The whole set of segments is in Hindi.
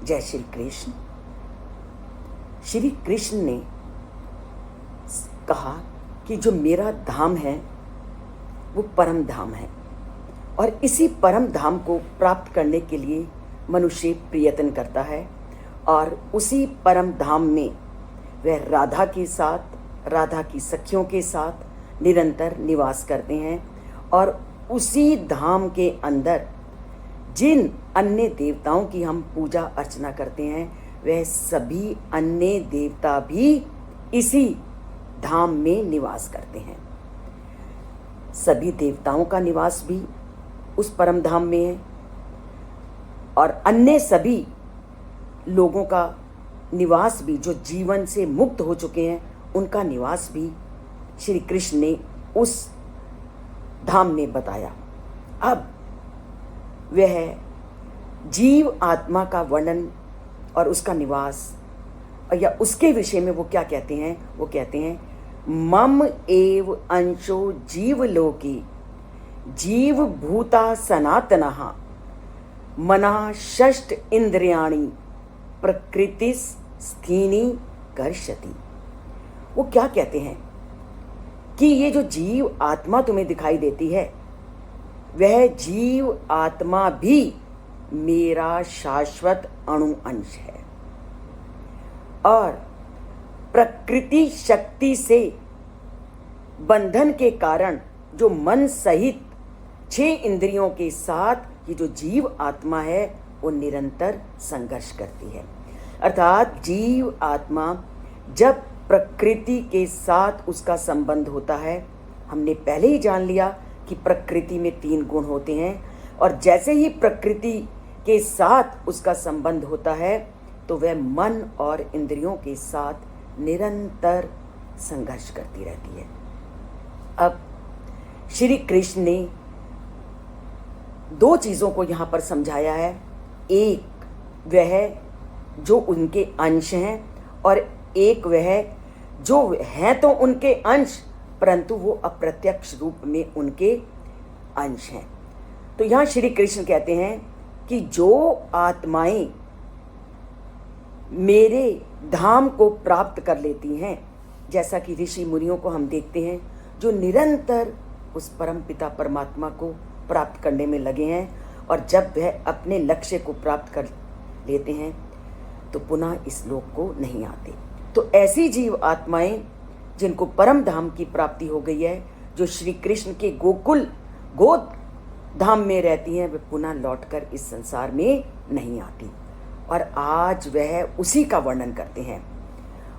जय श्री कृष्ण। श्री कृष्ण ने कहा कि जो मेरा धाम है वो परम धाम है, और इसी परम धाम को प्राप्त करने के लिए मनुष्य प्रयत्न करता है, और उसी परम धाम में वह राधा के साथ, राधा की सखियों के साथ निरंतर निवास करते हैं। और उसी धाम के अंदर जिन अन्य देवताओं की हम पूजा अर्चना करते हैं, वह सभी अन्य देवता भी इसी धाम में निवास करते हैं। सभी देवताओं का निवास भी उस परम धाम में है, और अन्य सभी लोगों का निवास भी, जो जीवन से मुक्त हो चुके हैं, उनका निवास भी श्री कृष्ण ने उस धाम में बताया। अब वह जीव आत्मा का वर्णन और उसका निवास, या उसके विषय में वो क्या कहते हैं, वो कहते हैं मम एव अंशो जीवलोके जीव भूता सनातनः मना षष्ठ इंद्रियाणि प्रकृति स्थीनी कर्षति। वो क्या कहते हैं कि ये जो जीव आत्मा तुम्हें दिखाई देती है, वह जीव आत्मा भी मेरा शाश्वत अणु अंश है, और प्रकृति शक्ति से बंधन के कारण जो मन सहित 6 इंद्रियों के साथ ये जो जीव आत्मा है वो निरंतर संघर्ष करती है। अर्थात जीव आत्मा जब प्रकृति के साथ उसका संबंध होता है, हमने पहले ही जान लिया कि प्रकृति में 3 गुण होते हैं, और जैसे ही प्रकृति के साथ उसका संबंध होता है तो वह मन और इंद्रियों के साथ निरंतर संघर्ष करती रहती है। अब श्री कृष्ण ने 2 चीज़ों को यहाँ पर समझाया है। एक वह जो उनके अंश हैं, और एक वह जो हैं तो उनके अंश, परंतु वो अप्रत्यक्ष रूप में उनके अंश हैं। तो यहाँ श्री कृष्ण कहते हैं कि जो आत्माएं मेरे धाम को प्राप्त कर लेती हैं, जैसा कि ऋषि मुनियों को हम देखते हैं जो निरंतर उस परम पिता परमात्मा को प्राप्त करने में लगे हैं, और जब वह अपने लक्ष्य को प्राप्त कर लेते हैं तो पुनः इस लोक को नहीं आते। तो ऐसी जीव आत्माएं जिनको परम धाम की प्राप्ति हो गई है, जो श्री कृष्ण के गोद धाम में रहती हैं, वे पुनः लौटकर इस संसार में नहीं आती। और आज वह उसी का वर्णन करते हैं,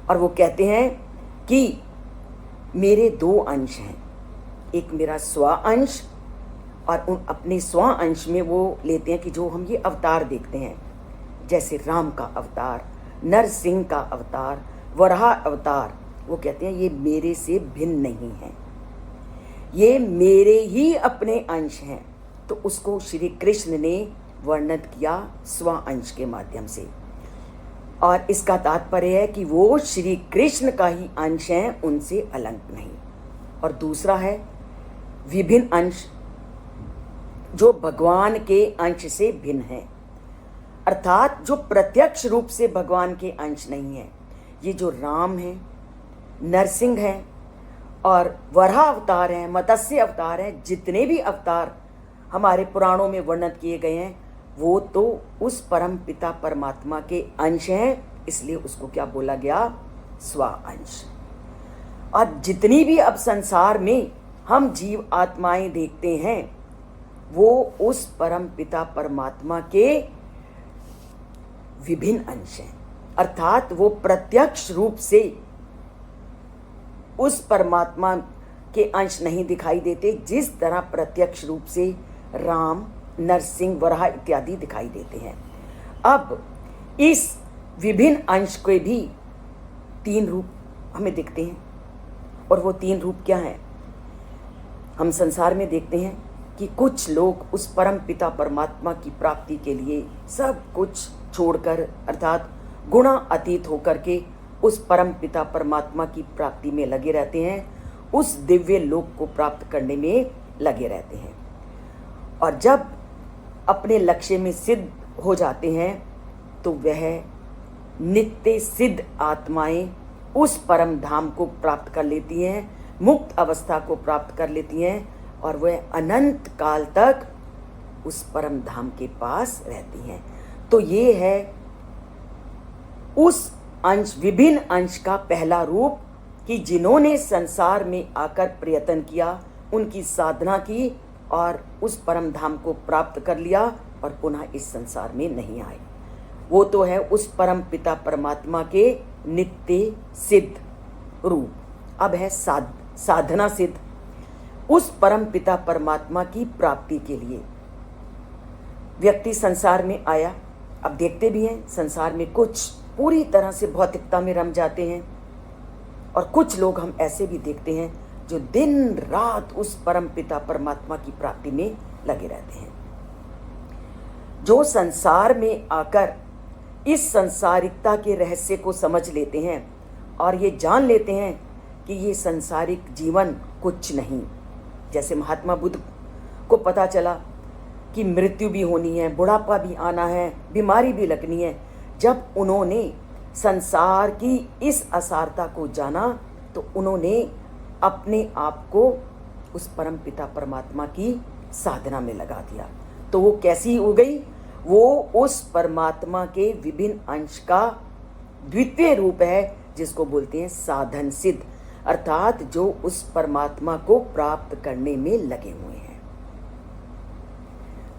और वो कहते हैं कि मेरे 2 अंश हैं, एक मेरा स्व अंश, और उन अपने स्व अंश में वो लेते हैं कि जो हम ये अवतार देखते हैं, जैसे राम का अवतार, नरसिंह का अवतार, वराह अवतार, वो कहते हैं ये मेरे से भिन्न नहीं है, ये मेरे ही अपने अंश हैं। तो उसको श्री कृष्ण ने वर्णित किया स्व अंश के माध्यम से, और इसका तात्पर्य है कि वो श्री कृष्ण का ही अंश हैं, उनसे अलग नहीं। और दूसरा है विभिन्न अंश, जो भगवान के अंश से भिन्न है, अर्थात जो प्रत्यक्ष रूप से भगवान के अंश नहीं है। ये जो राम है, नरसिंह है, और वराह अवतार हैं, मत्स्य अवतार हैं, जितने भी अवतार हमारे पुराणों में वर्णित किए गए हैं, वो तो उस परम पिता परमात्मा के अंश हैं, इसलिए उसको क्या बोला गया, स्व अंश। और जितनी भी अब संसार में हम जीव आत्माएं देखते हैं, वो उस परम पिता परमात्मा के विभिन्न अंश हैं, अर्थात वो प्रत्यक्ष रूप से उस परमात्मा के अंश नहीं दिखाई देते, जिस तरह प्रत्यक्ष रूप से राम, नरसिंह, वराह इत्यादि दिखाई देते हैं। अब इस विभिन्न अंश के भी 3 रूप हमें दिखते हैं, और वो 3 रूप क्या हैं? हम संसार में देखते हैं कि कुछ लोग उस परम पिता परमात्मा की प्राप्ति के लिए सब कुछ छोड़कर, अर्थात गुणा अतीत होकर के उस परम पिता परमात्मा की प्राप्ति में लगे रहते हैं, उस दिव्य लोक को प्राप्त करने में लगे रहते हैं। और जब अपने लक्ष्य में सिद्ध हो जाते हैं तो वह नित्य सिद्ध आत्माएं उस परम धाम को प्राप्त कर लेती हैं, मुक्त अवस्था को प्राप्त कर लेती हैं और वह अनंत काल तक उस परम धाम के पास रहती हैं। तो ये है उस अंश, विभिन्न अंश का पहला रूप कि जिन्होंने संसार में आकर प्रयत्न किया, उनकी साधना की और उस परम धाम को प्राप्त कर लिया और पुनः इस संसार में नहीं आए। वो तो है उस परम पिता परमात्मा के नित्य सिद्ध रूप। अब है साधना सिद्ध। उस परम पिता परमात्मा की प्राप्ति के लिए व्यक्ति संसार में आया। अब देखते भी हैं संसार में कुछ पूरी तरह से भौतिकता में रम जाते हैं और कुछ लोग हम ऐसे भी देखते हैं जो दिन रात उस परम पिता परमात्मा की प्राप्ति में लगे रहते हैं, जो संसार में आकर इस संसारिकता के रहस्य को समझ लेते हैं और ये जान लेते हैं कि ये संसारिक जीवन कुछ नहीं। जैसे महात्मा बुद्ध को पता चला कि मृत्यु भी होनी है, बुढ़ापा भी आना है, बीमारी भी लगनी है। जब उन्होंने संसार की इस असारता को जाना तो उन्होंने अपने आप को उस परम पिता परमात्मा की साधना में लगा दिया। तो वो कैसी हो गई? वो उस परमात्मा के विभिन्न अंश का द्वितीय रूप है, जिसको बोलते हैं साधन सिद्ध, अर्थात जो उस परमात्मा को प्राप्त करने में लगे हुए हैं।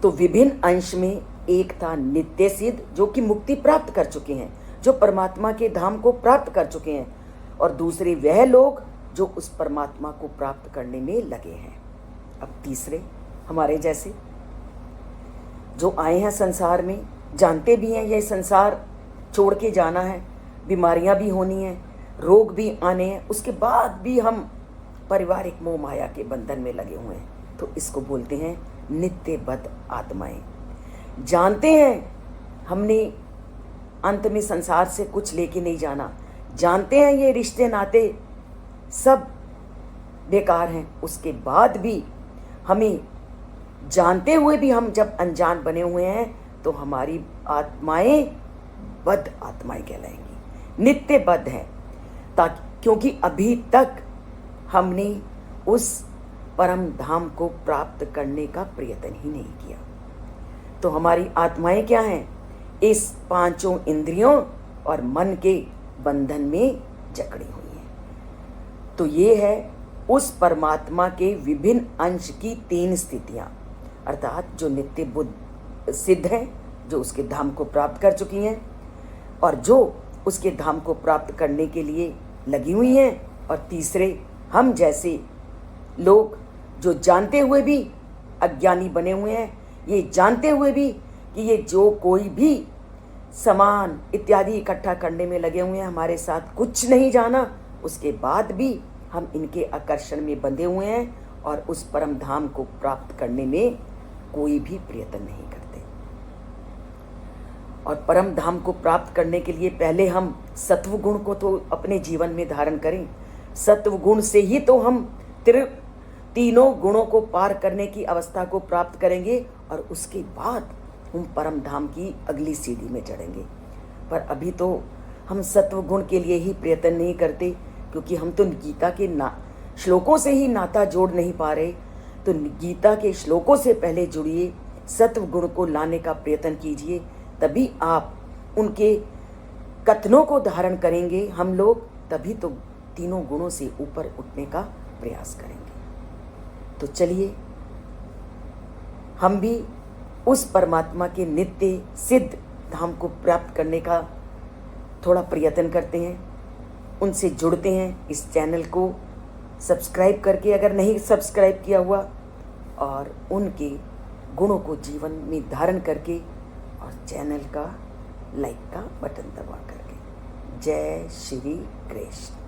तो विभिन्न अंश में एक था नित्य सिद्ध, जो कि मुक्ति प्राप्त कर चुके हैं, जो परमात्मा के धाम को प्राप्त कर चुके हैं, और दूसरे वह लोग जो उस परमात्मा को प्राप्त करने में लगे हैं। अब तीसरे हमारे जैसे जो आए हैं संसार में, जानते भी हैं यह संसार छोड़ के जाना है, बीमारियां भी होनी है, रोग भी आने हैं, उसके बाद भी हम पारिवारिक मोह माया के बंधन में लगे हुए हैं। तो इसको बोलते हैं नित्यबद्ध आत्माएं। जानते हैं हमने अंत में संसार से कुछ लेके नहीं जाना, जानते हैं ये रिश्ते नाते सब बेकार हैं, उसके बाद भी हमें जानते हुए भी हम जब अनजान बने हुए हैं तो हमारी आत्माएं बद्ध आत्माएं कहलाएंगी, नित्यबद्ध हैं, ताकि क्योंकि अभी तक हमने उस परम धाम को प्राप्त करने का प्रयत्न ही नहीं किया। तो हमारी आत्माएं क्या हैं? इस पांचों इंद्रियों और मन के बंधन में जकड़ी हुई हैं। तो ये है उस परमात्मा के विभिन्न अंश की तीन स्थितियां, अर्थात जो नित्य बुद्ध सिद्ध हैं, जो उसके धाम को प्राप्त कर चुकी हैं, और जो उसके धाम को प्राप्त करने के लिए लगी हुई हैं, और तीसरे हम जैसे लोग जो जानते हुए भी अज्ञानी बने हुए हैं, ये जानते हुए भी कि ये जो कोई भी सामान इत्यादि इकट्ठा करने में लगे हुए हैं, हमारे साथ कुछ नहीं जाना, उसके बाद भी हम इनके आकर्षण में बंधे हुए हैं और उस परम धाम को प्राप्त करने में कोई भी प्रयत्न नहीं करते। और परम धाम को प्राप्त करने के लिए पहले हम सत्व गुण को तो अपने जीवन में धारण करें। सत्व गुण से ही तो हम तीनों गुणों को पार करने की अवस्था को प्राप्त करेंगे और उसके बाद हम परम धाम की अगली सीढ़ी में चढ़ेंगे। पर अभी तो हम सत्व गुण के लिए ही प्रयत्न नहीं करते, क्योंकि हम तो गीता के श्लोकों से ही नाता जोड़ नहीं पा रहे। तो गीता के श्लोकों से पहले जुड़िए, सत्व गुण को लाने का प्रयत्न कीजिए, तभी आप उनके कथनों को धारण करेंगे हम लोग, तभी तो तीनों गुणों से ऊपर उठने का प्रयास करेंगे। तो चलिए हम भी उस परमात्मा के नित्य सिद्ध धाम को प्राप्त करने का थोड़ा प्रयत्न करते हैं, उनसे जुड़ते हैं। इस चैनल को सब्सक्राइब करके, अगर नहीं सब्सक्राइब किया हुआ, और उनके गुणों को जीवन में धारण करके, और चैनल का लाइक का बटन दबा करके। जय श्री कृष्ण।